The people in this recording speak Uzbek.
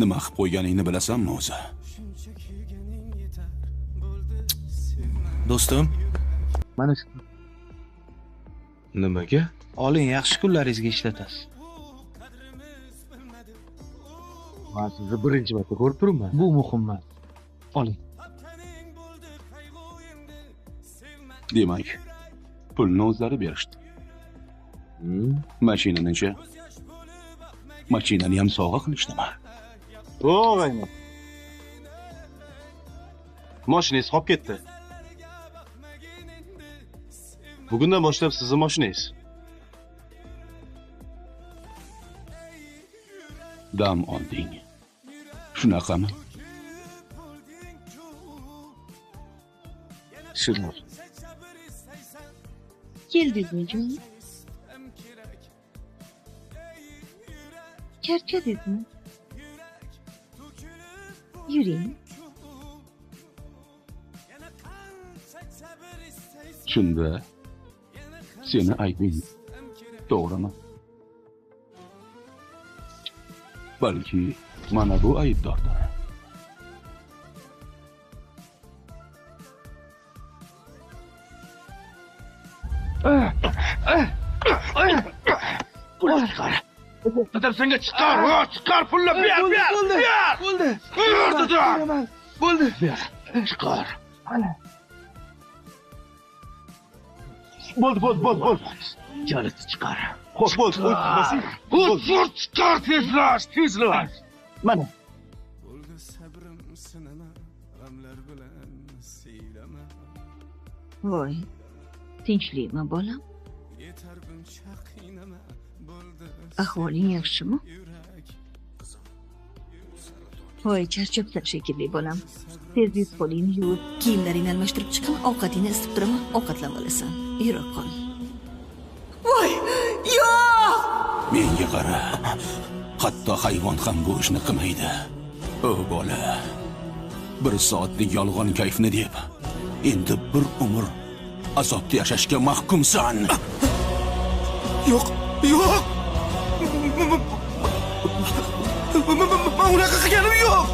Nima qilib qo'yganingni bilasanmi o'zi? Do'stim, Mana shu. nimaga? Oling, yaxshi kunlaringizga ishlatasiz. Men sizni birinchi marta ko'rib turibman. Bu muhim emas. Oling. Demak, pulni o'zlari berishdi. Mashinani-chi? Mashinani ham sovg'a qilishdimi? To'g'rimi? Mashinangiz qolib ketdi. Bugundan boshlab sizning mashinangiz. Dam olding. Shunaqami? Shunday. Keldingmi jonim? Charchadingmi? Yuring. Shunda seni aybing to'g'rimi? Balki mana bu aybdordir. Dadam senga chiqar, chiqar pulni ber. Bo'ldi. Bo'ldi. Chiqar. Bo'ldi. Jalisi chiqar. Xo'p, bo'ldi. Chiqar tezlash. Mana. Bo'ldi sabrim sinama, g'amlar bilan siylama. Voy, tinchlikmi bolam? Yetar buncha qiynama, bo'ldi Ahvoling yaxshimi? yurak. Voy, charchabsan shekilli bolam. Tez qo'lingni yuvib, kiyimlaringni almashtirib chiqib, ovqatingni isitib turaman, ovqatlanib olasan. Yura qol. Voy, yo'q! Menga qara. Hatto hayvon ham bu ishni qilmaydi. O bola. Bir soatlik yolg'on kayfni deb, endi bir umr azobda yashashga mahkumsan. Yo'q. Men unaqa qilganim yo'q.